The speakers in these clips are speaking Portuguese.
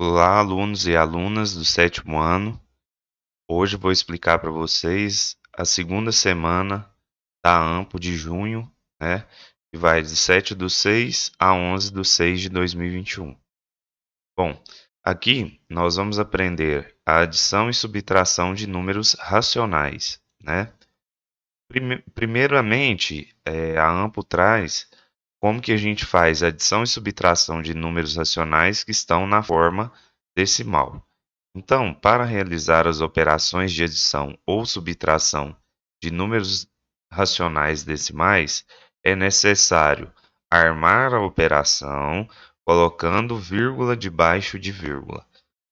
Olá, alunos e alunas do sétimo ano. Hoje vou explicar para vocês a segunda semana da AMPO de junho, né? Que vai de 7/6 a 11/6 de 2021. Bom, aqui nós vamos aprender a adição e subtração de números racionais, né? Primeiramente, a AMPO traz como que a gente faz adição e subtração de números racionais que estão na forma decimal. Então, para realizar as operações de adição ou subtração de números racionais decimais, é necessário armar a operação colocando vírgula debaixo de vírgula.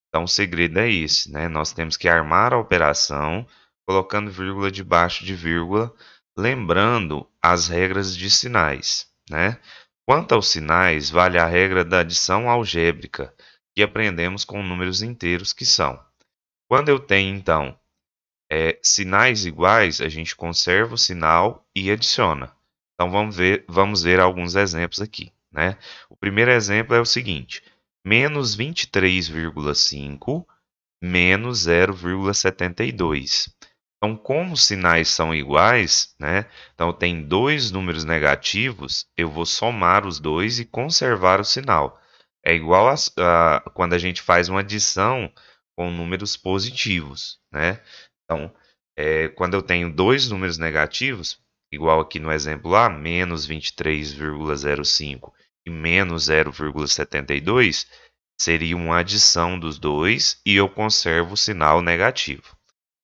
Então, o segredo é esse, né? Nós temos que armar a operação colocando vírgula debaixo de vírgula, lembrando as regras de sinais, né? Quanto aos sinais, vale a regra da adição algébrica, que aprendemos com números inteiros, que são: quando eu tenho, então, sinais iguais, a gente conserva o sinal e adiciona. Então, vamos ver alguns exemplos aqui, né? O primeiro exemplo é o seguinte: menos 23,5 menos 0,72. Então, como os sinais são iguais, né? Então, tem dois números negativos, eu vou somar os dois e conservar o sinal. É igual quando a gente faz uma adição com números positivos, né? Então, quando eu tenho dois números negativos, igual aqui no exemplo lá, menos 23,05 e menos 0,72, seria uma adição dos dois e eu conservo o sinal negativo.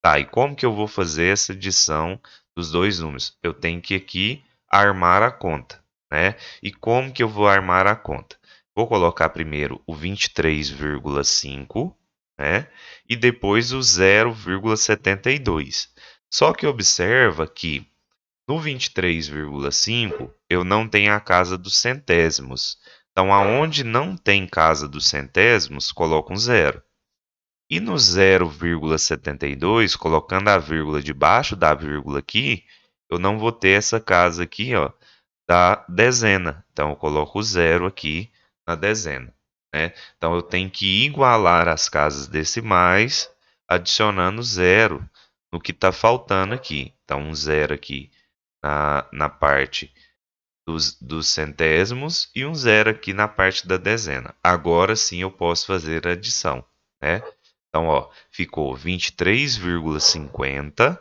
Tá, e como que eu vou fazer essa adição dos dois números? Eu tenho que aqui armar a conta, né? E como que eu vou armar a conta? Vou colocar primeiro o 23,5, né? E depois o 0,72. Só que observa que no 23,5 eu não tenho a casa dos centésimos. Então, aonde não tem casa dos centésimos, coloco um zero. E no 0,72, colocando a vírgula debaixo da vírgula aqui, eu não vou ter essa casa aqui, ó, da dezena. Então, eu coloco o zero aqui na dezena, né? Então, eu tenho que igualar as casas decimais, adicionando zero no que está faltando aqui. Então, um zero aqui na parte dos centésimos e um zero aqui na parte da dezena. Agora sim eu posso fazer a adição, né? Então, ó, ficou 23,50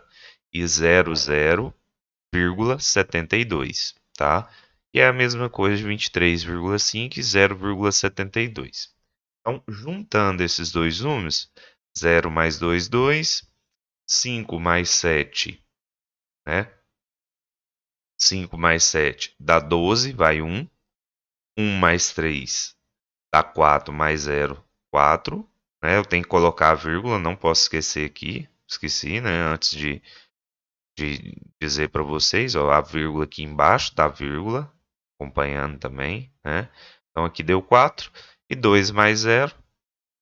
e 00,72, tá? E é a mesma coisa de 23,5 e 0,72. Então, juntando esses dois números, 0 mais 2, 2, 5 mais 7, né? 5 mais 7 dá 12, vai 1. 1 mais 3 dá 4, mais 0, 4. Né? Eu tenho que colocar a vírgula, não posso esquecer aqui. Esqueci, né? Antes de dizer para vocês, ó, a vírgula aqui embaixo da vírgula, acompanhando também, né? Então aqui deu 4 e 2 mais 0,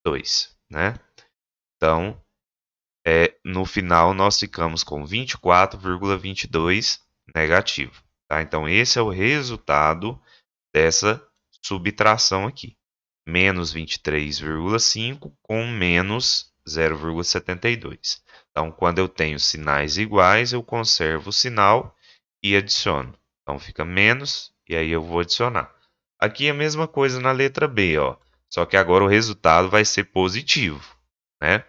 2, né? Então, no final nós ficamos com 24,22 negativo, tá? Então esse é o resultado dessa subtração aqui. Menos 23,5 com menos 0,72. Então, quando eu tenho sinais iguais, eu conservo o sinal e adiciono. Então, fica menos, e aí eu vou adicionar. Aqui é a mesma coisa na letra B, ó. Só que agora o resultado vai ser positivo, né?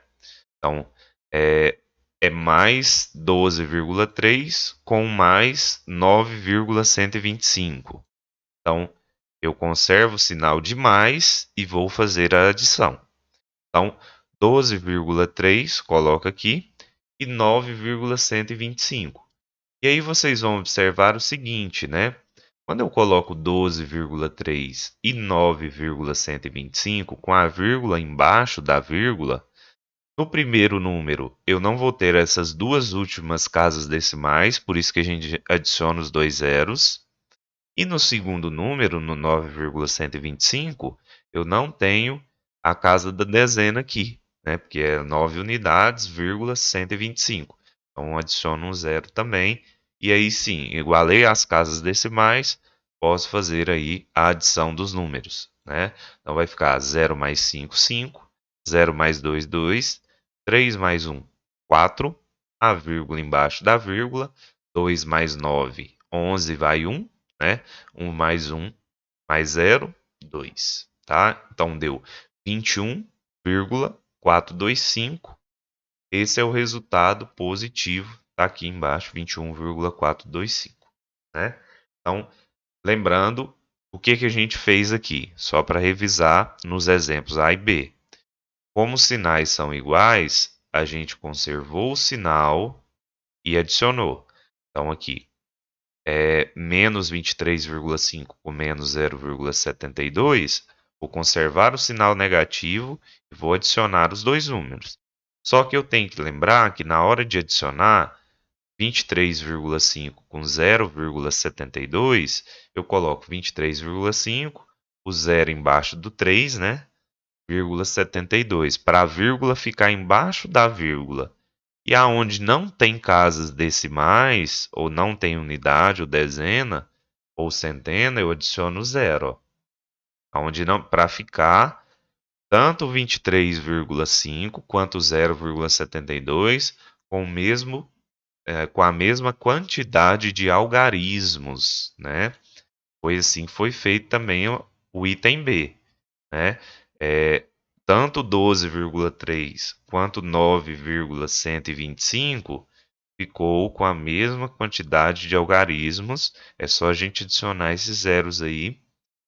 Então, é mais 12,3 com mais 9,125. Então, eu conservo o sinal de mais e vou fazer a adição. Então, 12,3 coloca aqui e 9,125. E aí vocês vão observar o seguinte, né? Quando eu coloco 12,3 e 9,125 com a vírgula embaixo da vírgula, no primeiro número eu não vou ter essas duas últimas casas decimais, por isso que a gente adiciona os dois zeros. E no segundo número, no 9,125, eu não tenho a casa da dezena aqui, né? Porque é 9 unidades, vírgula 125. Então adiciono um zero também. E aí sim, igualei as casas decimais, posso fazer aí a adição dos números, né? Então vai ficar 0 mais 5, 5. 0 mais 2, 2. 3 mais 1, 4. A vírgula embaixo da vírgula. 2 mais 9, 11 vai 1, né? 1 mais 1 mais 0, 2, tá? Então deu 21,425. Esse é o resultado positivo, tá aqui embaixo, 21,425, né? Então, lembrando o que a gente fez aqui, só para revisar nos exemplos A e B. Como os sinais são iguais, a gente conservou o sinal e adicionou. Então, aqui, menos 23,5 com menos 0,72, vou conservar o sinal negativo e vou adicionar os dois números. Só que eu tenho que lembrar que na hora de adicionar 23,5 com 0,72, eu coloco 23,5, o zero embaixo do 3, né? 0,72, para a vírgula ficar embaixo da vírgula. E aonde não tem casas decimais, ou não tem unidade, ou dezena, ou centena, eu adiciono zero. Aonde não, para ficar tanto 23,5 quanto 0,72 com o mesmo com a mesma quantidade de algarismos, né? Foi feito também o item B, né? É, tanto 12,3 quanto 9,125 ficou com a mesma quantidade de algarismos. É só a gente adicionar esses zeros aí.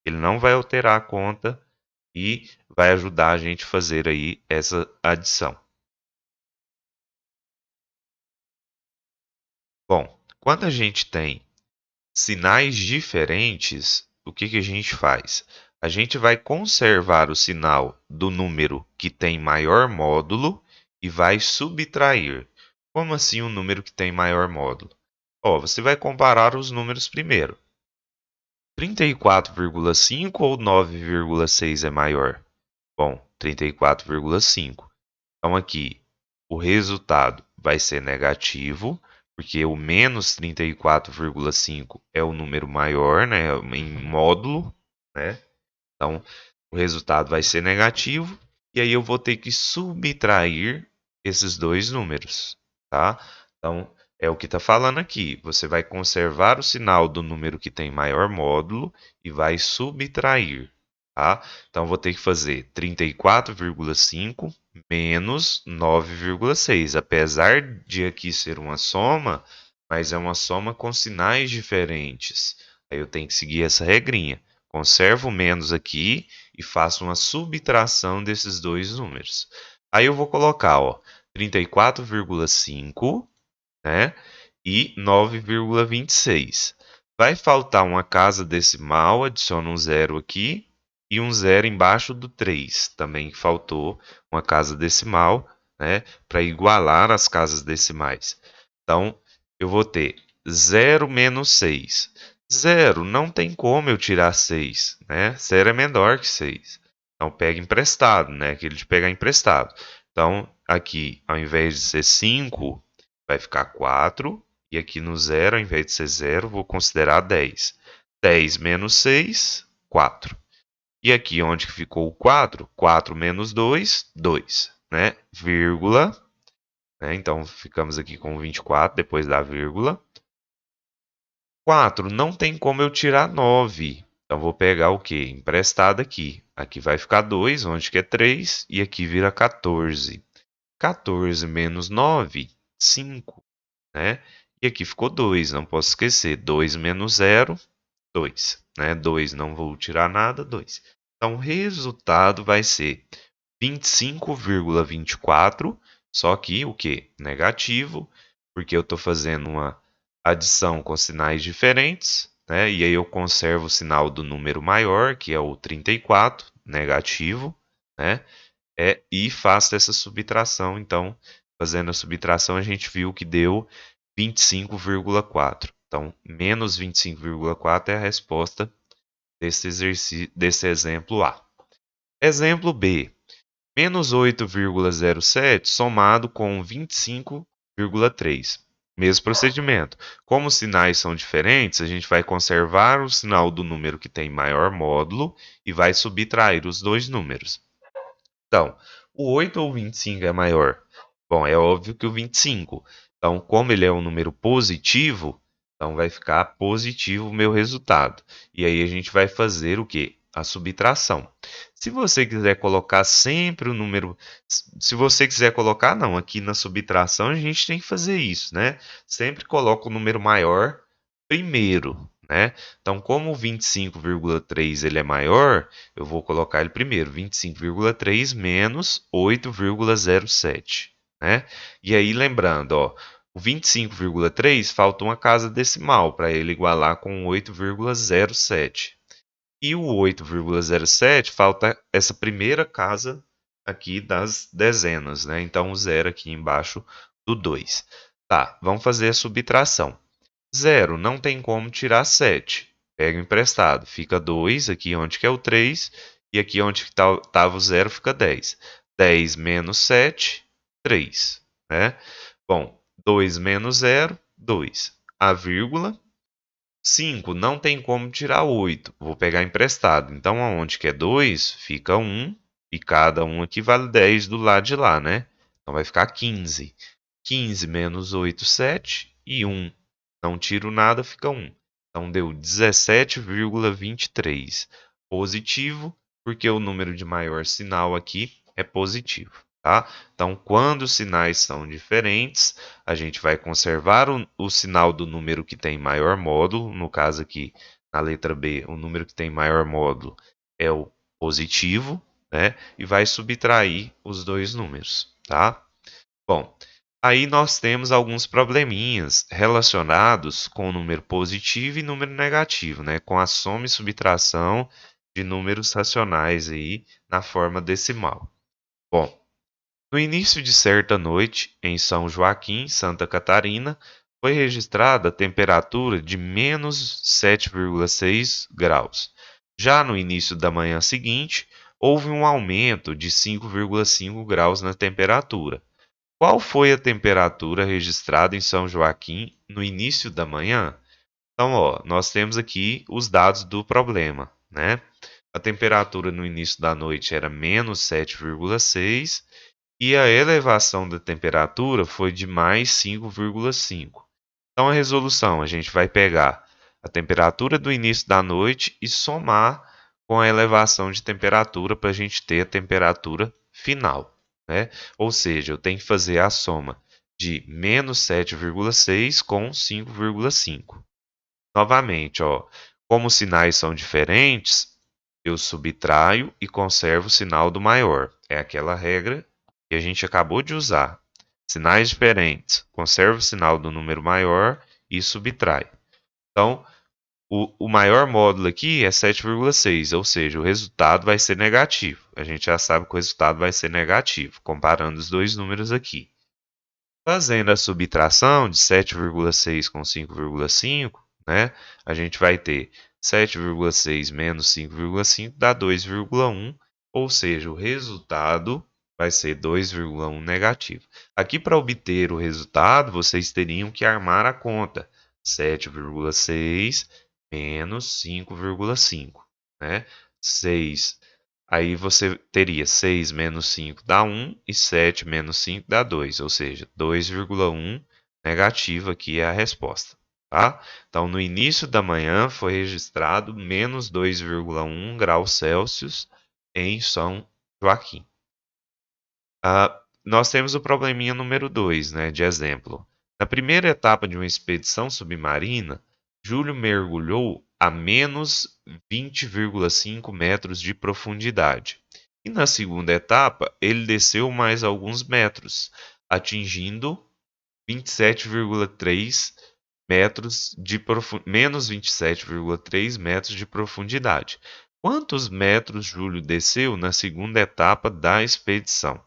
Ele não vai alterar a conta e vai ajudar a gente a fazer aí essa adição. Bom, quando a gente tem sinais diferentes, o que a gente faz? A gente vai conservar o sinal do número que tem maior módulo e vai subtrair. Como assim um número que tem maior módulo? Você vai comparar os números primeiro. 34,5 ou 9,6 é maior? Bom, 34,5. Então aqui o resultado vai ser negativo, porque o menos 34,5 é o número maior, né, em módulo, né? Então o resultado vai ser negativo e aí eu vou ter que subtrair esses dois números, tá? Então é o que está falando aqui. Você vai conservar o sinal do número que tem maior módulo e vai subtrair, tá? Então vou ter que fazer 34,5 menos 9,6. Apesar de aqui ser uma soma, mas é uma soma com sinais diferentes. Aí eu tenho que seguir essa regrinha. Conservo o menos aqui e faço uma subtração desses dois números. Aí eu vou colocar, 34,5, né? E 9,26. Vai faltar uma casa decimal, adiciono um zero aqui e um zero embaixo do 3. Também faltou uma casa decimal, né? Para igualar as casas decimais. Então, eu vou ter 0 menos 6. 0, não tem como eu tirar 6, né? 0 é menor que 6. Então, pega emprestado, né? Aquele de pegar emprestado. Então, aqui, ao invés de ser 5, vai ficar 4. E aqui no zero, ao invés de ser 0, vou considerar 10. 10 menos 6, 4. E aqui onde que ficou o 4? 4 menos 2, 2. Né? Vírgula. Né? Então, ficamos aqui com 24 depois da vírgula. 4, não tem como eu tirar 9. Então, vou pegar o quê? Emprestado aqui. Aqui vai ficar 2, onde que é 3. E aqui vira 14. 14 menos 9, 5. Né? E aqui ficou 2, não posso esquecer. 2 menos 0, 2. Né? 2, não vou tirar nada, 2. Então, o resultado vai ser 25,24, só que o que? Negativo, porque eu estou fazendo uma adição com sinais diferentes, né? E aí eu conservo o sinal do número maior, que é o 34, negativo, né? E faço essa subtração. Então, fazendo a subtração, a gente viu que deu 25,4. Então, menos 25,4 é a resposta desse exemplo A. Exemplo B. Menos 8,07 somado com 25,3. Mesmo procedimento. Como os sinais são diferentes, a gente vai conservar o sinal do número que tem maior módulo e vai subtrair os dois números. Então, O 8 ou o 25 é maior? Bom, é óbvio que o 25. Então, como ele é um número positivo, então vai ficar positivo o meu resultado. E aí a gente vai fazer o quê? A subtração. Se você quiser colocar sempre o número. Se você quiser colocar, não, aqui na subtração a gente tem que fazer isso, né? Sempre coloca o número maior primeiro, né? Então, como o 25,3 ele é maior, eu vou colocar ele primeiro, 25,3 menos 8,07, né? E aí, lembrando, ó, o 25,3 falta uma casa decimal para ele igualar com 8,07. E o 8,07 falta essa primeira casa aqui das dezenas, né? Então, o zero aqui embaixo do 2. Tá, vamos fazer a subtração. Zero, não tem como tirar 7. Pega o emprestado, fica 2 aqui onde que é o 3, e aqui onde estava o zero fica 10. 10 menos 7, 3, né? Bom, 2 menos zero, 2. A vírgula, 5, não tem como tirar 8. Vou pegar emprestado. Então, aonde que é 2, fica 1, e cada um aqui vale 10 do lado de lá, né? Então, vai ficar 15. 15 menos 8, 7, e 1. Não tiro nada, fica 1. Então, deu 17,23. Positivo, porque o número de maior sinal aqui é positivo, tá? Então, quando os sinais são diferentes, a gente vai conservar o sinal do número que tem maior módulo. No caso aqui, na letra B, o número que tem maior módulo é o positivo, né? E vai subtrair os dois números, tá? Bom, aí nós temos alguns probleminhas relacionados com o número positivo e número negativo, né? Com a soma e subtração de números racionais aí na forma decimal. Bom, no início de certa noite, em São Joaquim, Santa Catarina, foi registrada a temperatura de menos 7,6 graus. Já no início da manhã seguinte, houve um aumento de 5,5 graus na temperatura. Qual foi a temperatura registrada em São Joaquim no início da manhã? Então, ó, nós temos aqui os dados do problema, né? A temperatura no início da noite era menos 7,6 e a elevação da temperatura foi de mais 5,5. Então, a resolução, a gente vai pegar a temperatura do início da noite e somar com a elevação de temperatura para a gente ter a temperatura final, né? Ou seja, eu tenho que fazer a soma de menos 7,6 com 5,5. Novamente, ó, como os sinais são diferentes, eu subtraio e conservo o sinal do maior. É aquela regra que a gente acabou de usar. Sinais diferentes, conserva o sinal do número maior e subtrai. Então, o maior módulo aqui é 7,6, ou seja, o resultado vai ser negativo. A gente já sabe que o resultado vai ser negativo, comparando os dois números aqui. Fazendo a subtração de 7,6 com 5,5, né, a gente vai ter 7,6 menos 5,5 dá 2,1, ou seja, o resultado vai ser 2,1 negativo. Aqui, para obter o resultado, vocês teriam que armar a conta. 7,6 menos 5,5, né? 6. Aí você teria 6 menos 5 dá 1 e 7 menos 5 dá 2, ou seja, 2,1 negativo aqui é a resposta, tá? Então, no início da manhã foi registrado menos 2,1 graus Celsius em São Joaquim. Nós temos o probleminha número 2, né, de exemplo. Na primeira etapa de uma expedição submarina, Júlio mergulhou a menos 20,5 metros de profundidade. E na segunda etapa, ele desceu mais alguns metros, atingindo 27,3 metros de menos 27,3 metros de profundidade. Quantos metros Júlio desceu na segunda etapa da expedição?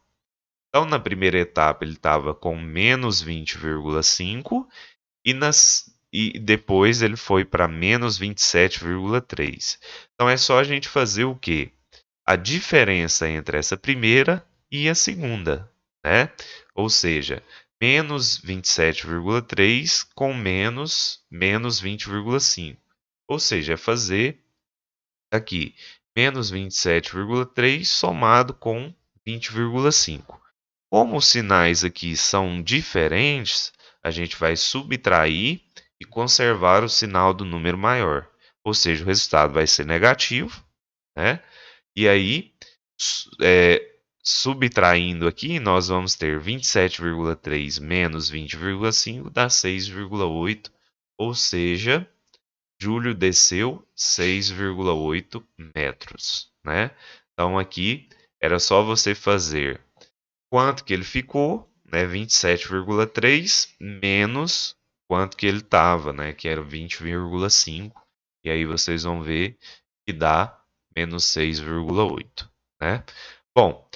Então, na primeira etapa, ele estava com menos 20,5 e depois ele foi para menos 27,3. Então, é só a gente fazer o quê? A diferença entre essa primeira e a segunda, né? Ou seja, menos 27,3 com menos 20,5. Ou seja, é fazer aqui menos 27,3 somado com 20,5. Como os sinais aqui são diferentes, a gente vai subtrair e conservar o sinal do número maior. Ou seja, o resultado vai ser negativo, né? E aí, subtraindo aqui, nós vamos ter 27,3 menos 20,5 dá 6,8, ou seja, Júlio desceu 6,8 metros, né? Então aqui era só você fazer quanto que ele ficou, né? 27,3 menos quanto que ele estava, né? Que era 20,5. E aí vocês vão ver que dá menos 6,8, né? Bom,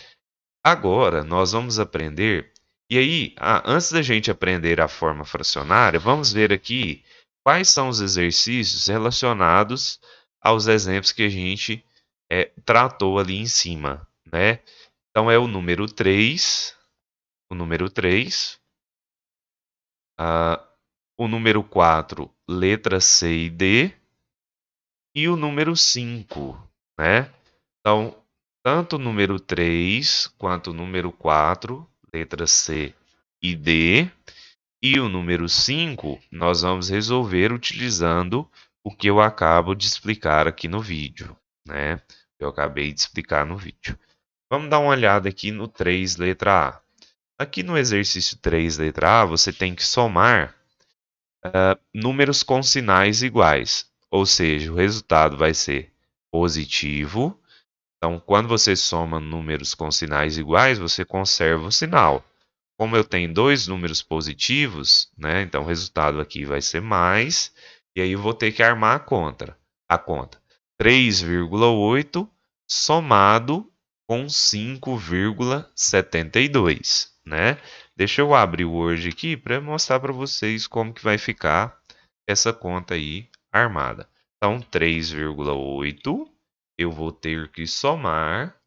agora nós vamos aprender. E aí, antes da gente aprender a forma fracionária, vamos ver aqui quais são os exercícios relacionados aos exemplos que a gente tratou ali em cima, né? Então é o número 3, o número 4, letra C e D, e o número 5, né? Então, tanto o número 3 quanto o número 4, letra C e D, e o número 5, nós vamos resolver utilizando o que eu acabo de explicar aqui no vídeo, né? Eu acabei de explicar no vídeo. Vamos dar uma olhada aqui no 3, letra A. Aqui no exercício 3, letra A, você tem que somar números com sinais iguais, ou seja, o resultado vai ser positivo. Então, quando você soma números com sinais iguais, você conserva o sinal. Como eu tenho dois números positivos, né? Então o resultado aqui vai ser mais, e aí eu vou ter que armar a conta. 3,8 somado com 5,72, né? Deixa eu abrir o Word aqui para mostrar para vocês como que vai ficar essa conta aí armada. Então 3,8 eu vou ter que somar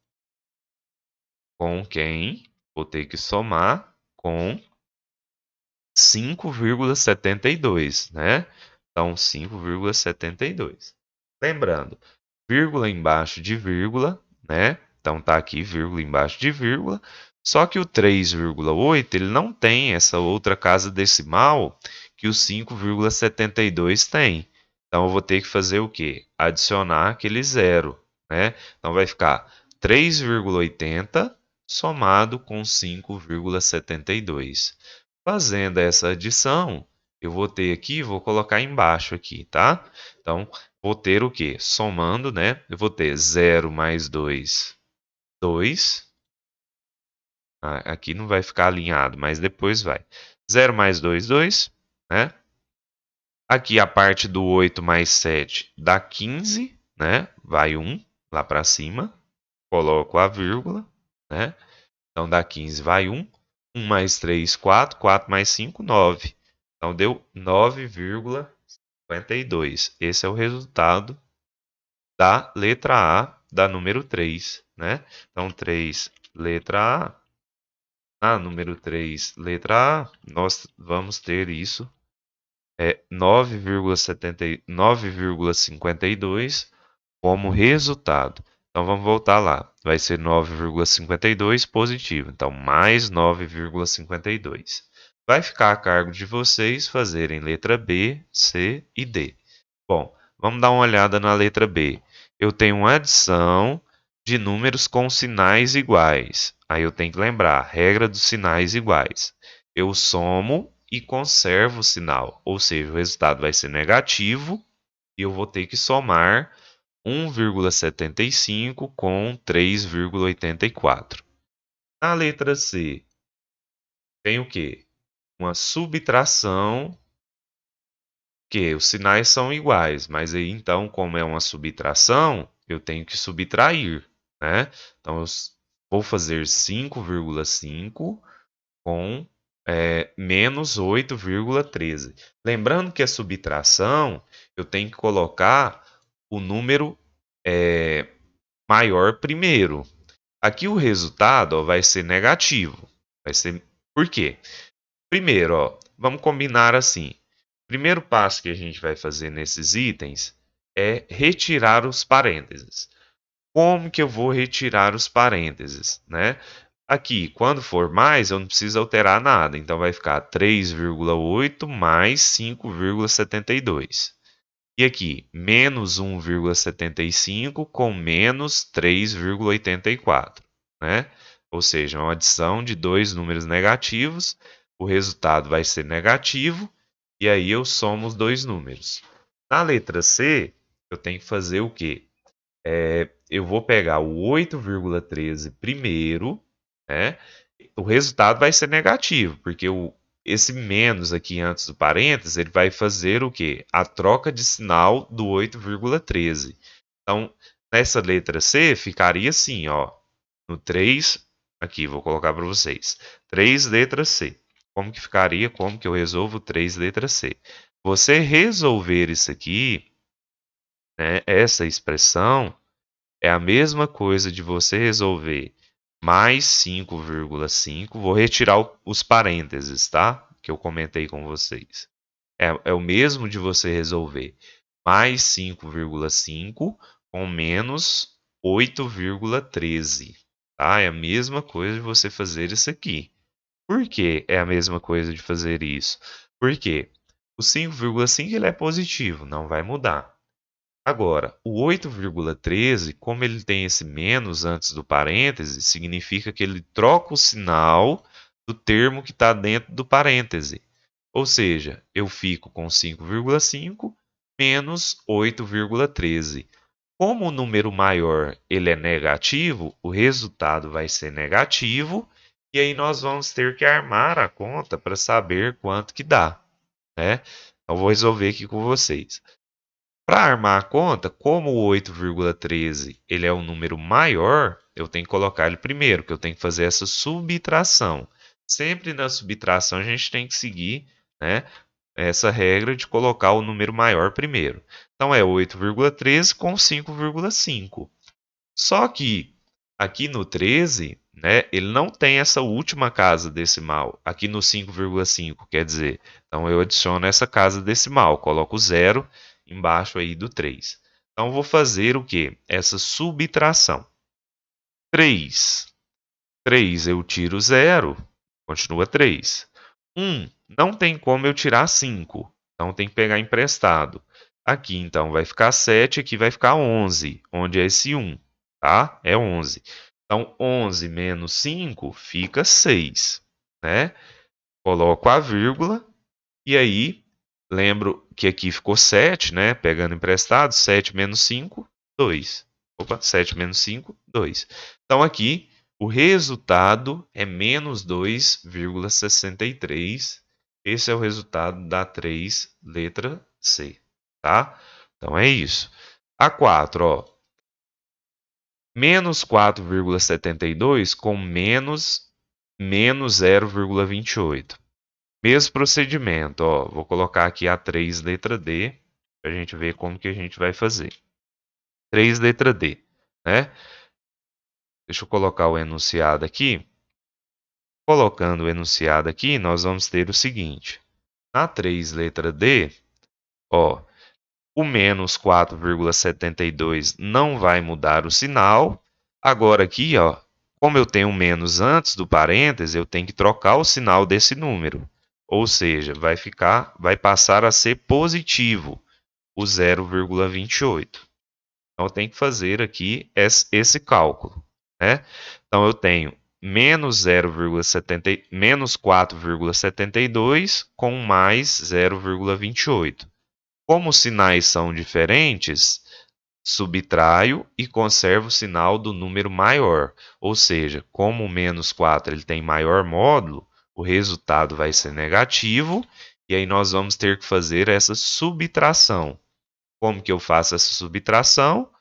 com quem? Vou ter que somar com 5,72, né? Então, 5,72. Lembrando, vírgula embaixo de vírgula, né? Então, tá aqui vírgula embaixo de vírgula. Só que o 3,8 ele não tem essa outra casa decimal que o 5,72 tem. Então, eu vou ter que fazer o quê? Adicionar aquele zero, né? Então, vai ficar 3,80 somado com 5,72. Fazendo essa adição, eu vou ter aqui, vou colocar embaixo aqui, tá? Então, vou ter o quê? Somando, né? Eu vou ter 0 mais 2, 2. Aqui não vai ficar alinhado, mas depois vai. 0 mais 2, 2, né? Aqui a parte do 8 mais 7 dá 15, né? Vai 1 lá para cima. Coloco a vírgula, né? Então dá 15, vai 1. 1 mais 3, 4. 4 mais 5, 9. Então deu 9,52. Esse é o resultado da letra A da número 3, né? Então 3, letra A. Na número 3, letra A, nós vamos ter isso. 9,52 como resultado. Então vamos voltar lá. Vai ser 9,52 positivo. Então mais 9,52. Vai ficar a cargo de vocês fazerem letra B, C e D. Bom, vamos dar uma olhada na letra B. Eu tenho uma adição de números com sinais iguais. Aí eu tenho que lembrar, regra dos sinais iguais. Eu somo e conservo o sinal, ou seja, o resultado vai ser negativo e eu vou ter que somar 1,75 com 3,84. Na letra C, tem o quê? Uma subtração, que os sinais são iguais, mas aí então, como é uma subtração, eu tenho que subtrair, né? Então, eu vou fazer 5,5 com menos 8,13. Lembrando que a subtração, eu tenho que colocar o número maior primeiro. Aqui o resultado vai ser negativo. Vai ser por quê? Primeiro, vamos combinar assim. O primeiro passo que a gente vai fazer nesses itens é retirar os parênteses. como que eu vou retirar os parênteses, né? Aqui, quando for mais, eu não preciso alterar nada. Então, vai ficar 3,8 mais 5,72. E aqui, menos 1,75 com menos 3,84, né? Ou seja, uma adição de dois números negativos. O resultado vai ser negativo. E aí, eu somo os dois números. Na letra C, eu tenho que fazer o quê? Eu vou pegar o 8,13 primeiro, né? O resultado vai ser negativo, porque esse menos aqui antes do parênteses, ele vai fazer o quê? A troca de sinal do 8,13. Então, nessa letra C, ficaria assim, ó. No 3, aqui, vou colocar para vocês. 3 letra C. Como que ficaria? Como que eu resolvo 3 letra C? Você resolver isso aqui, né, essa expressão, é a mesma coisa de você resolver mais 5,5. Vou retirar os parênteses, tá? Que eu comentei com vocês. É o mesmo de você resolver mais 5,5 com menos 8,13. Tá? É a mesma coisa de você fazer isso aqui. Por que é a mesma coisa de fazer isso? Porque o 5,5 ele é positivo, não vai mudar. Agora, o 8,13, como ele tem esse menos antes do parêntese, significa que ele troca o sinal do termo que está dentro do parêntese. Ou seja, eu fico com 5,5 menos 8,13. Como o número maior ele é negativo, o resultado vai ser negativo, e aí nós vamos ter que armar a conta para saber quanto que dá, né? Então, vou resolver aqui com vocês. Para armar a conta, como o 8,13 ele é um número maior, eu tenho que colocar ele primeiro, que eu tenho que fazer essa subtração. Sempre na subtração a gente tem que seguir, né, essa regra de colocar o número maior primeiro. Então é 8,13 com 5,5. Só que aqui no 13, né, ele não tem essa última casa decimal. Aqui no 5,5, quer dizer. Então eu adiciono essa casa decimal, coloco zero embaixo aí do 3. Então vou fazer o quê? Essa subtração. 3. 3 eu tiro zero, continua 3. 1, não tem como eu tirar 5. Então tem que pegar emprestado. Aqui então vai ficar 7, aqui vai ficar 11, onde é esse 1, tá? É 11. Então 11 menos 5 fica 6, né? Coloco a vírgula e aí lembro que aqui ficou 7, né? Pegando emprestado, 7 menos 5, 2. Opa, 7 menos 5, 2. Então aqui o resultado é menos 2,63. Esse é o resultado da 3, letra C, tá? Então é isso. A 4, ó. Menos 4,72 com menos 0,28. Mesmo procedimento, ó. Vou colocar aqui a 3, letra D, para a gente ver como que a gente vai fazer. 3, letra D, né? Deixa eu colocar o enunciado aqui. Colocando o enunciado aqui, nós vamos ter o seguinte. Na 3, letra D, ó, o menos 4,72 não vai mudar o sinal. Agora aqui, ó, como eu tenho um menos antes do parêntese, eu tenho que trocar o sinal desse número. Ou seja, vai passar a ser positivo o 0,28. Então, eu tenho que fazer aqui esse cálculo, né? Então, eu tenho menos 4,72 com mais 0,28. Como os sinais são diferentes, subtraio e conservo o sinal do número maior. Ou seja, como o menos 4 ele tem maior módulo, o resultado vai ser negativo, e aí nós vamos ter que fazer essa subtração. Como que eu faço essa subtração?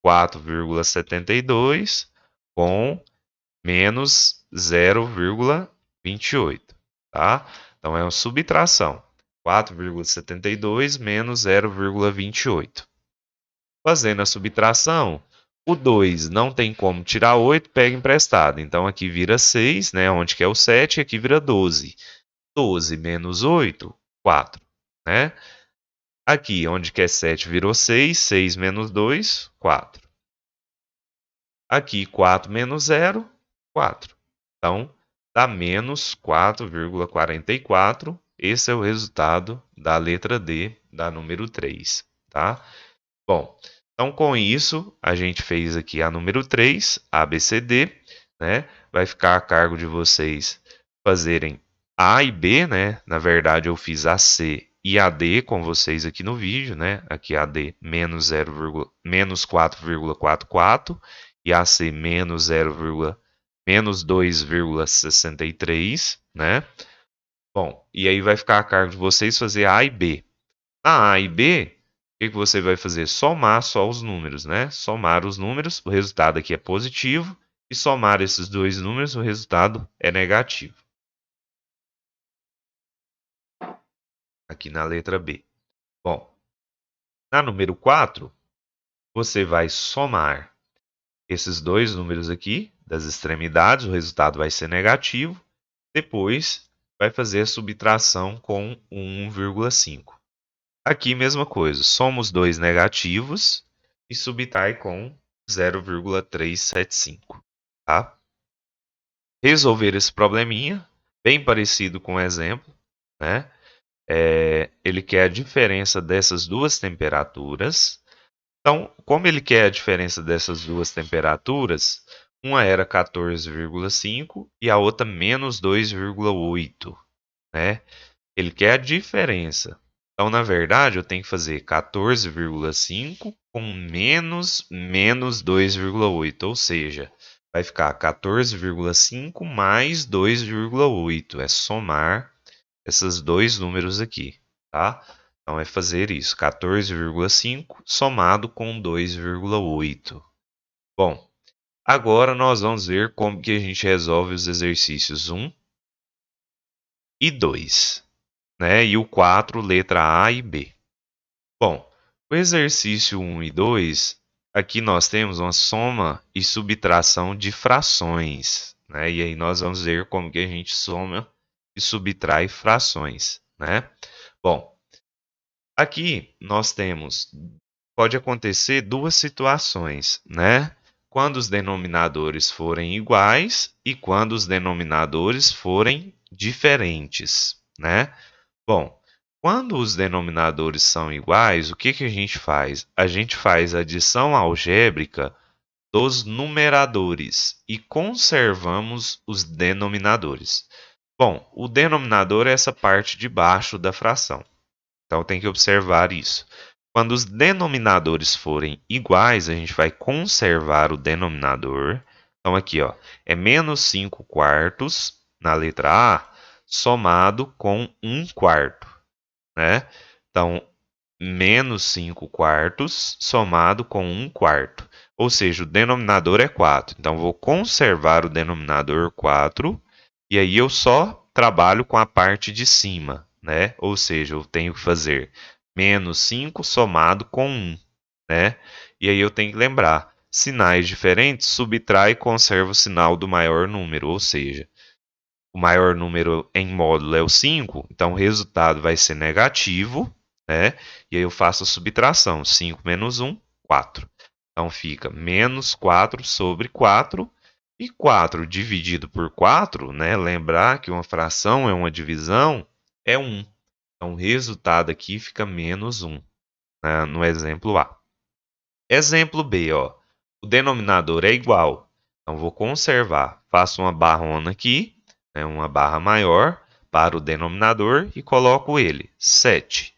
4,72 com menos 0,28, tá? Então é uma subtração. 4,72 menos 0,28. Fazendo a subtração, o 2 não tem como tirar 8, pega emprestado. Então aqui vira 6, né? Onde que é o 7, aqui vira 12. 12 menos 8, 4, né? Aqui, onde que é 7, virou 6. 6 menos 2, 4. Aqui, 4 menos 0, 4. Então, dá menos 4,44. Esse é o resultado da letra D, da número 3, tá? Bom, então com isso, a gente fez aqui a número 3, ABCD, né? Vai ficar a cargo de vocês fazerem A e B, né? Na verdade, eu fiz a C e a D com vocês aqui no vídeo, né? Aqui a D menos 0, menos 4,44 e a C menos 0, menos 2,63, né? Bom, e aí vai ficar a cargo de vocês fazer A e B. Na A e B, o que você vai fazer? Somar só os números, né? Somar os números, o resultado aqui é positivo, e somar esses dois números, o resultado é negativo. Aqui na letra B. Bom, na número 4, você vai somar esses dois números aqui, das extremidades, o resultado vai ser negativo. Depois, vai fazer a subtração com o 1,5. Aqui, mesma coisa, soma os dois negativos e subtrai com 0,375, tá? Resolver esse probleminha, bem parecido com o exemplo, né? Ele quer a diferença dessas duas temperaturas. Então, como ele quer a diferença dessas duas temperaturas, uma era 14,5 e a outra menos 2,8, né? Ele quer a diferença. Então, na verdade, eu tenho que fazer 14,5 com menos 2,8, ou seja, vai ficar 14,5 mais 2,8. É somar esses dois números aqui, tá? Então, é fazer isso, 14,5 somado com 2,8. Bom, agora nós vamos ver como que a gente resolve os exercícios 1 e 2, né? E o 4, letra A e B. Bom, o exercício 1 e 2, aqui nós temos uma soma e subtração de frações, né? E aí nós vamos ver como que a gente soma e subtrai frações, né? Bom, aqui nós temos, pode acontecer duas situações, né? Quando os denominadores forem iguais e quando os denominadores forem diferentes, né? Bom, quando os denominadores são iguais, o que que a gente faz? A gente faz a adição algébrica dos numeradores e conservamos os denominadores. Bom, o denominador é essa parte de baixo da fração. Então tem que observar isso. Quando os denominadores forem iguais, a gente vai conservar o denominador. Então aqui, ó, é menos 5 quartos na letra A, somado com 1 quarto, né? Então, menos 5 quartos somado com 1 quarto. Ou seja, o denominador é 4. Então, vou conservar o denominador 4 e aí eu só trabalho com a parte de cima, né? Ou seja, eu tenho que fazer menos 5 somado com 1, né? E aí eu tenho que lembrar, sinais diferentes, subtrai e conserva o sinal do maior número, ou seja, o maior número em módulo é o 5, então o resultado vai ser negativo, né? E aí eu faço a subtração, 5 menos 1, 4. Então fica menos 4 sobre 4, e 4 dividido por 4, né? Lembrar que uma fração é uma divisão, é 1. Então o resultado aqui fica menos 1, né? No exemplo A. Exemplo B, ó. O denominador é igual. Então vou conservar. Faço uma barrona aqui, né, uma barra maior para o denominador e coloco ele, 7.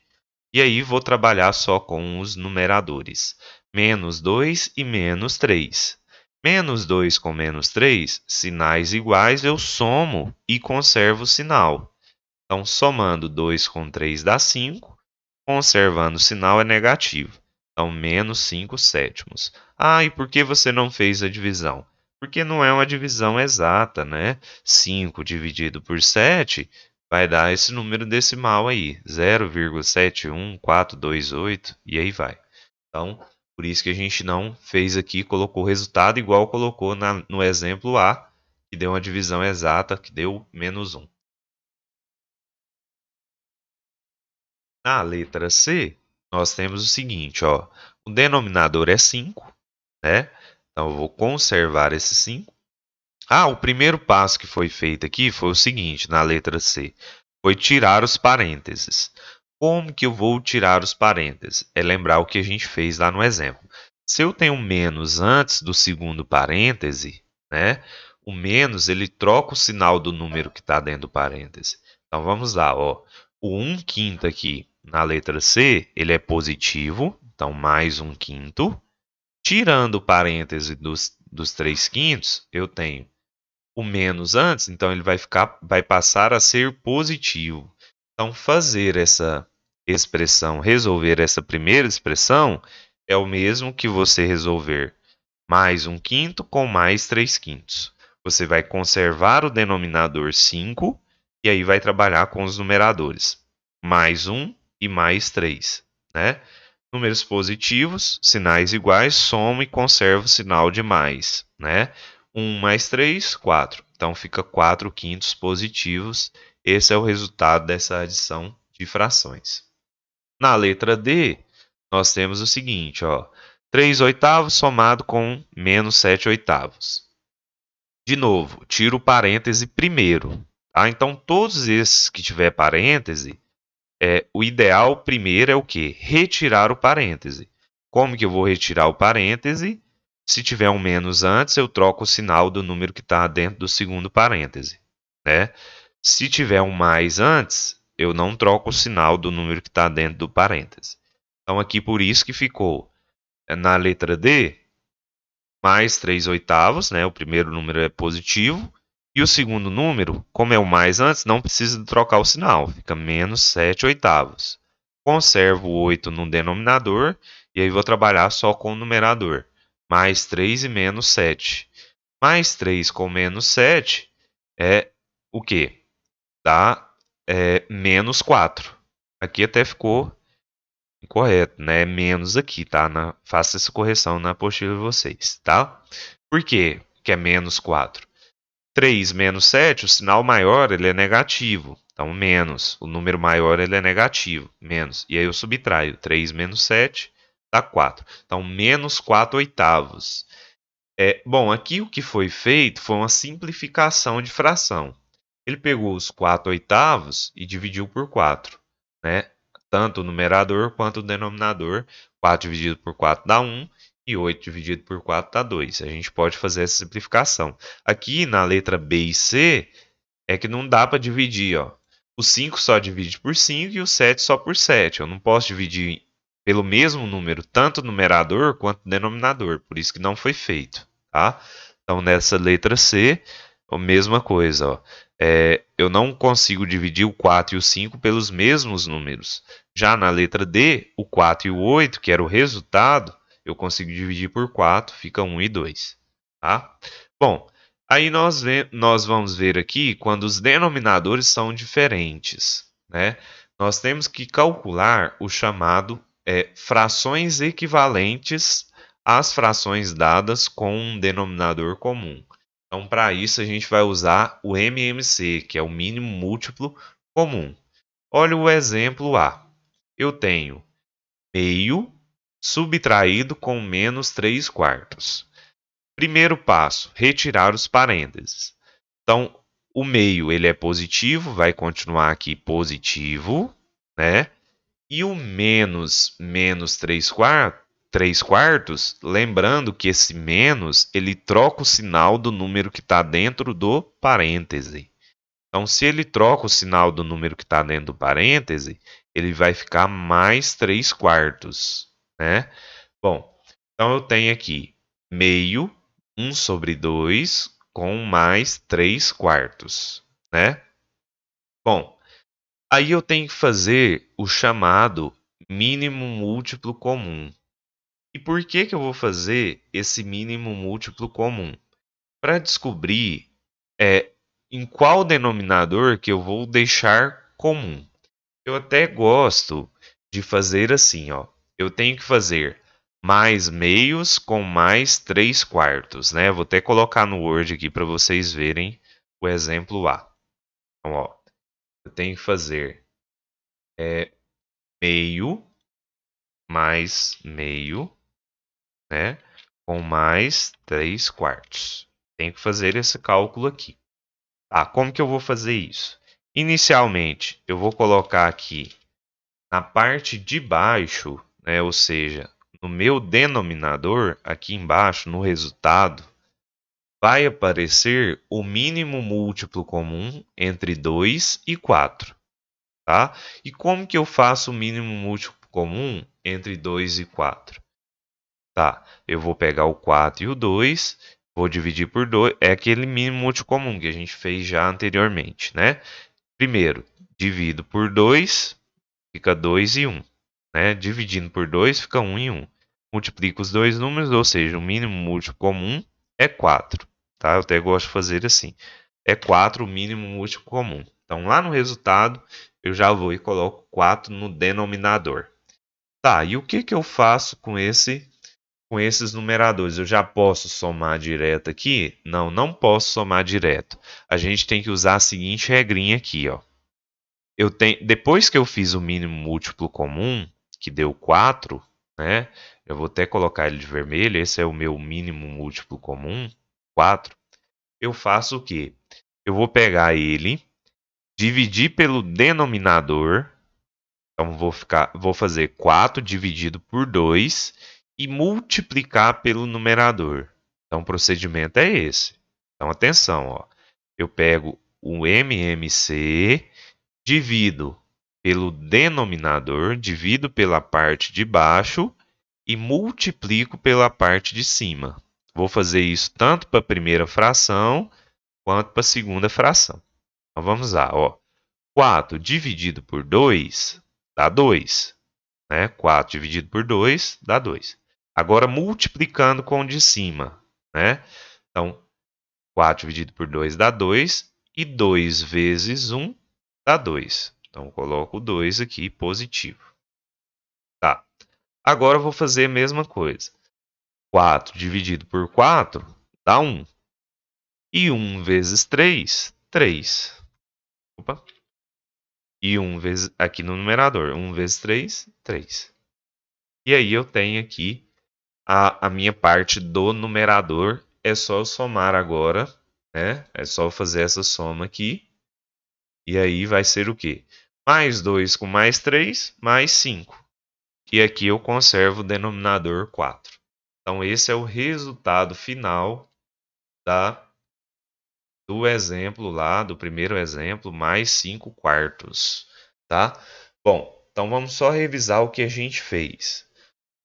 E aí vou trabalhar só com os numeradores. Menos 2 e menos 3. Menos 2 com menos 3, sinais iguais, eu somo e conservo o sinal. Então, somando 2 com 3 dá 5. Conservando o sinal é negativo. Então, menos 5 sétimos. Ah, e por que você não fez a divisão? Porque não é uma divisão exata, né? 5 dividido por 7 vai dar esse número decimal aí, 0,71428, e aí vai. Então, por isso que a gente não fez aqui, colocou o resultado igual colocou no exemplo A, que deu uma divisão exata, que deu menos 1. Na letra C, nós temos o seguinte, ó, o denominador é 5, né? Então, eu vou conservar esse 5. O primeiro passo que foi feito aqui foi o seguinte, na letra C. Foi tirar os parênteses. Como que eu vou tirar os parênteses? É lembrar o que a gente fez lá no exemplo. Se eu tenho menos antes do segundo parêntese, né? O menos, ele troca o sinal do número que está dentro do parêntese. Então, vamos lá, ó. O 1/5 aqui na letra C, ele é positivo. Então, mais 1/5. Tirando o parêntese dos 3/5, eu tenho o menos antes, então ele vai passar a ser positivo. Então, fazer essa expressão, resolver essa primeira expressão, é o mesmo que você resolver mais 1/5 com mais 3/5. Você vai conservar o denominador 5 e aí vai trabalhar com os numeradores. Mais 1 e mais 3, né? Números positivos, sinais iguais, somo e conservo o sinal de mais, né? 1 mais 3, 4. Então fica 4/5 positivos. Esse é o resultado dessa adição de frações. Na letra D, nós temos o seguinte, ó. 3/8 somado com menos 7/8. De novo, tiro o parêntese primeiro. Tá? Então, todos esses que tiver parêntese, o ideal primeiro é o quê? Retirar o parêntese. Como que eu vou retirar o parêntese? Se tiver um menos antes, eu troco o sinal do número que está dentro do segundo parêntese, né? Se tiver um mais antes, eu não troco o sinal do número que está dentro do parêntese. Então, aqui por isso que ficou na letra D, mais 3/8, né? O primeiro número é positivo. E o segundo número, como é o mais antes, não precisa trocar o sinal. Fica menos 7/8. Conservo o 8 no denominador e aí vou trabalhar só com o numerador. Mais 3 e menos 7. Mais 3 com menos 7 é o quê? Dá menos 4. Aqui até ficou incorreto, né? Menos aqui, tá? Faça essa correção na apostila de vocês, tá? Por quê que é menos 4? 3 menos 7, o sinal maior ele é negativo. Então, menos. O número maior ele é negativo. Menos. E aí eu subtraio. 3 menos 7 dá 4. Então, menos 4/8. Bom, aqui o que foi feito foi uma simplificação de fração. Ele pegou os 4/8 e dividiu por 4, né? Tanto o numerador quanto o denominador. 4 dividido por 4 dá 1 e 8 dividido por 4 dá 2. A gente pode fazer essa simplificação. Aqui na letra B e C é que não dá para dividir, ó. O 5 só divide por 5 e o 7 só por 7. Eu não posso dividir pelo mesmo número, tanto o numerador quanto o denominador. Por isso que não foi feito, tá? Então, nessa letra C, a mesma coisa, ó. Eu não consigo dividir o 4 e o 5 pelos mesmos números. Já na letra D, o 4 e o 8, que era o resultado, eu consigo dividir por 4, fica 1 e 2. Tá? Bom, aí nós vamos ver aqui quando os denominadores são diferentes, né? Nós temos que calcular o chamado frações equivalentes às frações dadas com um denominador comum. Então, para isso, a gente vai usar o MMC, que é o mínimo múltiplo comum. Olha o exemplo A. Eu tenho meio subtraído com menos 3/4. Primeiro passo, retirar os parênteses. Então, o meio ele é positivo, vai continuar aqui positivo, né? E o menos 3/4, lembrando que esse menos, ele troca o sinal do número que está dentro do parêntese. Então, se ele troca o sinal do número que está dentro do parêntese, ele vai ficar mais 3/4, né? Bom, então eu tenho aqui meio, 1/2, com mais 3/4, né? Bom, aí eu tenho que fazer o chamado mínimo múltiplo comum. E por que que eu vou fazer esse mínimo múltiplo comum? Para descobrir em qual denominador que eu vou deixar comum. Eu até gosto de fazer assim, ó. Eu tenho que fazer mais meios com mais 3/4, né? Vou até colocar no Word aqui para vocês verem o exemplo A. Então, ó, eu tenho que fazer meio mais meio, né? com mais 3/4. Tenho que fazer esse cálculo aqui. Tá, como que eu vou fazer isso? Inicialmente, eu vou colocar aqui na parte de baixo, né, ou seja, no meu denominador, aqui embaixo, no resultado, vai aparecer o mínimo múltiplo comum entre 2 e 4. Tá? E como que eu faço o mínimo múltiplo comum entre 2 e 4? Tá, eu vou pegar o 4 e o 2, vou dividir por 2, é aquele mínimo múltiplo comum que a gente fez já anteriormente, né? Primeiro, divido por 2, fica 2 e 1. Né? Dividindo por 2, fica 1 e 1. Multiplico os dois números, ou seja, o mínimo múltiplo comum é 4. Tá? Eu até gosto de fazer assim. É 4 o mínimo múltiplo comum. Então, lá no resultado, eu já vou e coloco 4 no denominador. Tá, e o que, que eu faço com esses numeradores? Eu já posso somar direto aqui? Não, não posso somar direto. A gente tem que usar a seguinte regrinha aqui, ó. Depois que eu fiz o mínimo múltiplo comum, que deu 4, né? Eu vou até colocar ele de vermelho, esse é o meu mínimo múltiplo comum, 4. Eu faço o quê? Eu vou pegar ele, dividir pelo denominador, então vou fazer 4 dividido por 2 e multiplicar pelo numerador. Então o procedimento é esse. Então atenção, ó. Eu pego o MMC, divido pelo denominador, divido pela parte de baixo e multiplico pela parte de cima. Vou fazer isso tanto para a primeira fração quanto para a segunda fração. Então vamos lá, ó. 4 dividido por 2 dá 2. Né? 4 dividido por 2 dá 2. Agora multiplicando com o de cima. Né? Então, 4 dividido por 2 dá 2. E 2 vezes 1 dá 2. Então, eu coloco o 2 aqui positivo. Tá. Agora eu vou fazer a mesma coisa. 4 dividido por 4 dá 1. E 1 vezes 3, 3. Opa. E 1 vezes, aqui no numerador, 1 vezes 3, 3. E aí eu tenho aqui a minha parte do numerador. É só eu somar agora, né? É só eu fazer essa soma aqui. E aí vai ser o quê? Mais 2 com mais 3, mais 5. E aqui eu conservo o denominador 4. Então esse é o resultado final do exemplo lá, do primeiro exemplo, mais 5/4. Tá? Bom, então vamos só revisar o que a gente fez.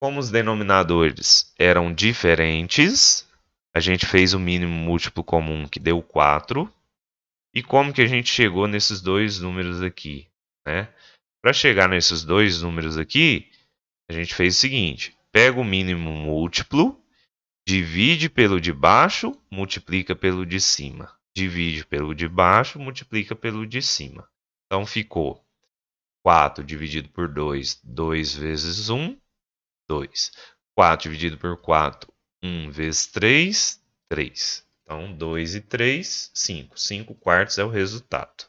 Como os denominadores eram diferentes, a gente fez o mínimo múltiplo comum que deu 4. E como que a gente chegou nesses dois números aqui? Né? Para chegar nesses dois números aqui, a gente fez o seguinte: pega o mínimo múltiplo, divide pelo de baixo, multiplica pelo de cima. Divide pelo de baixo, multiplica pelo de cima. Então ficou 4 dividido por 2, 2 vezes 1, 2. 4 dividido por 4, 1 vezes 3, 3. Então, 2 e 3, 5. 5/4 é o resultado.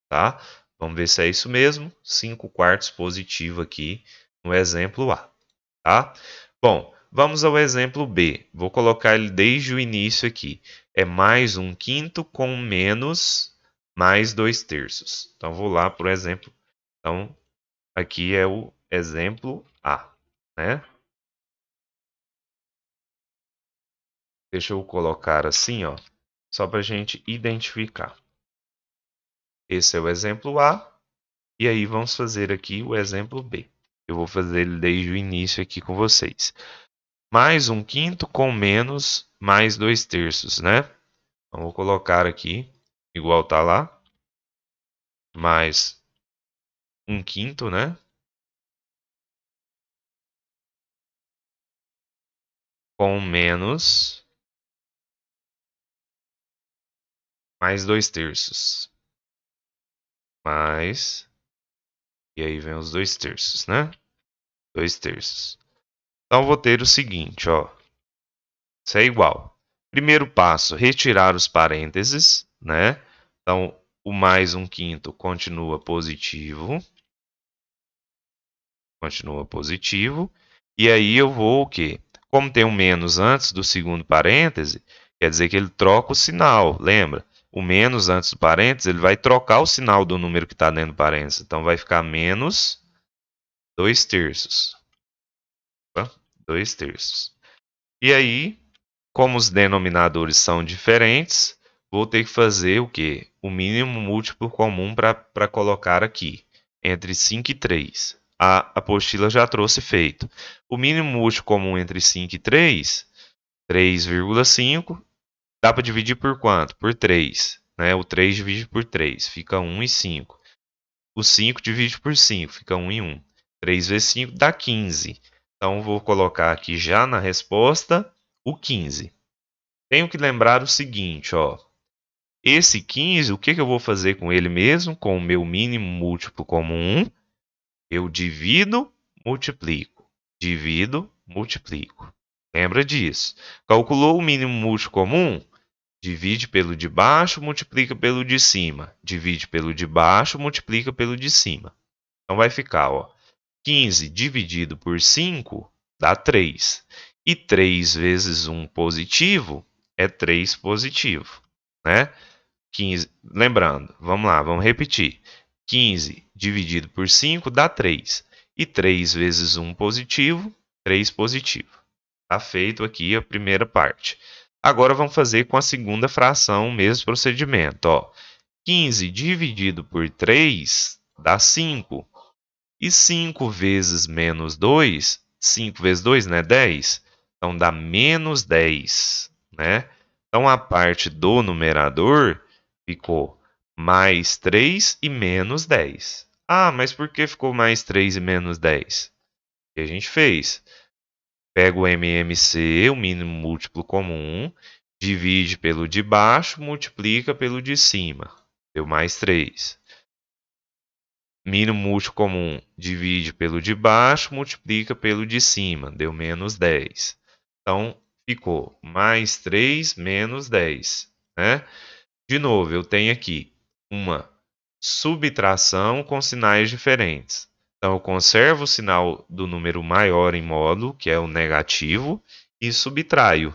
Tá? Vamos ver se é isso mesmo. 5/4 positivo aqui no exemplo A. Tá? Bom, vamos ao exemplo B. Vou colocar ele desde o início aqui. É mais 1/5 com menos mais 2/3. Então, vou lá para o exemplo. Então, aqui é o exemplo A. Né? Deixa eu colocar assim, ó, só para a gente identificar. Esse é o exemplo A. E aí vamos fazer aqui o exemplo B. Eu vou fazer ele desde o início aqui com vocês. Mais 1/5 com menos mais 2/3, né? Então, vou colocar aqui, igual tá lá. Mais 1/5, né? Com menos mais 2/3. Mais. E aí vem os 2/3, né? 2/3. Então, vou ter o seguinte, ó. Isso é igual. Primeiro passo, retirar os parênteses, né? Então, o mais 1/5 continua positivo. Continua positivo. E aí eu vou o quê? Como tem um menos antes do segundo parêntese, quer dizer que ele troca o sinal, lembra? O menos antes do parêntese, ele vai trocar o sinal do número que está dentro do parêntese. Então, vai ficar menos 2/3. 2/3. E aí, como os denominadores são diferentes, vou ter que fazer o quê? O mínimo múltiplo comum para colocar aqui, entre 5 e 3. A apostila já trouxe feito. O mínimo múltiplo comum entre 5 e 3, 3,5. Dá para dividir por quanto? Por 3. Né? O 3 divide por 3, fica 1 e 5. O 5 divide por 5, fica 1 e 1. 3 vezes 5 dá 15. Então, vou colocar aqui já na resposta o 15. Tenho que lembrar o seguinte, ó. Esse 15, o que eu vou fazer com ele mesmo? Com o meu mínimo múltiplo comum, eu divido, multiplico. Divido, multiplico. Lembra disso. Calculou o mínimo múltiplo comum? Divide pelo de baixo, multiplica pelo de cima. Divide pelo de baixo, multiplica pelo de cima. Então, vai ficar, ó. 15 dividido por 5 dá 3. E 3 vezes 1 positivo é 3 positivo, né? 15, lembrando, vamos lá, vamos repetir. 15 dividido por 5 dá 3. E 3 vezes 1 positivo, 3 positivo. Tá feito aqui a primeira parte. Agora vamos fazer com a segunda fração o mesmo procedimento. Ó. 15 dividido por 3 dá 5. E 5 vezes menos 2, 5 vezes 2, né? 10. Então, dá menos 10, né? Então, a parte do numerador ficou mais 3 e menos 10. Ah, mas por que ficou mais 3 e menos 10? O que a gente fez? Pega o MMC, o mínimo múltiplo comum, divide pelo de baixo, multiplica pelo de cima. Deu mais 3. Mínimo múltiplo comum, divide pelo de baixo, multiplica pelo de cima. Deu menos 10. Então, ficou mais 3 menos 10. Né? De novo, eu tenho aqui uma subtração com sinais diferentes. Então, eu conservo o sinal do número maior em módulo, que é o negativo, e subtraio.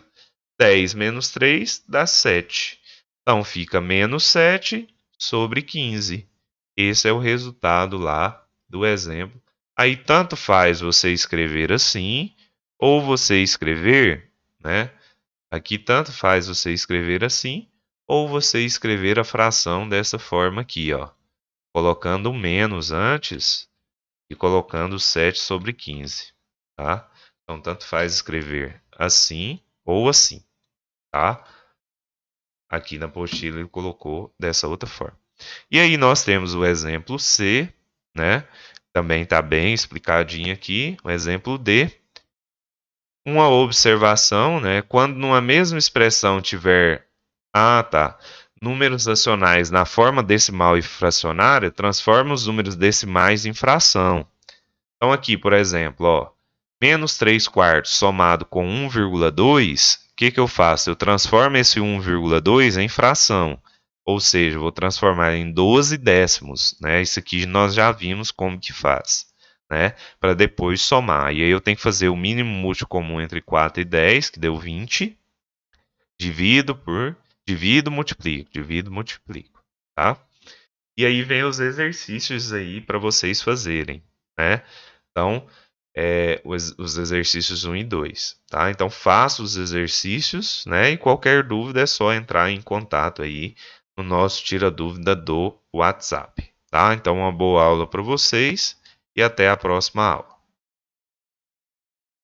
10 menos 3 dá 7. Então, fica menos 7 sobre 15. Esse é o resultado lá do exemplo. Aí, tanto faz você escrever assim, ou você escrever, né? Aqui, tanto faz você escrever assim, ou você escrever a fração dessa forma aqui, ó. Colocando o menos antes e colocando 7 sobre 15, tá? Então, tanto faz escrever assim ou assim, tá? Aqui na apostila ele colocou dessa outra forma. E aí nós temos o exemplo C, né? Também está bem explicadinho aqui. O exemplo D. Uma observação, né? Quando numa mesma expressão tiver números racionais na forma decimal e fracionária, transforma os números decimais em fração. Então aqui, por exemplo, ó, menos 3 quartos somado com 1,2, o que eu faço? Eu transformo esse 1,2 em fração. Ou seja, vou transformar em 12 décimos. Né? Isso aqui nós já vimos como que faz. Né? Para depois somar. E aí eu tenho que fazer o mínimo múltiplo comum entre 4 e 10, que deu 20. Divido, multiplico. Tá? E aí vem os exercícios aí para vocês fazerem. Né? Então, os exercícios 1 e 2, tá? Então, faça os exercícios, né? E qualquer dúvida é só entrar em contato aí no nosso Tira Dúvida do WhatsApp, tá? Então, uma boa aula para vocês e até a próxima aula.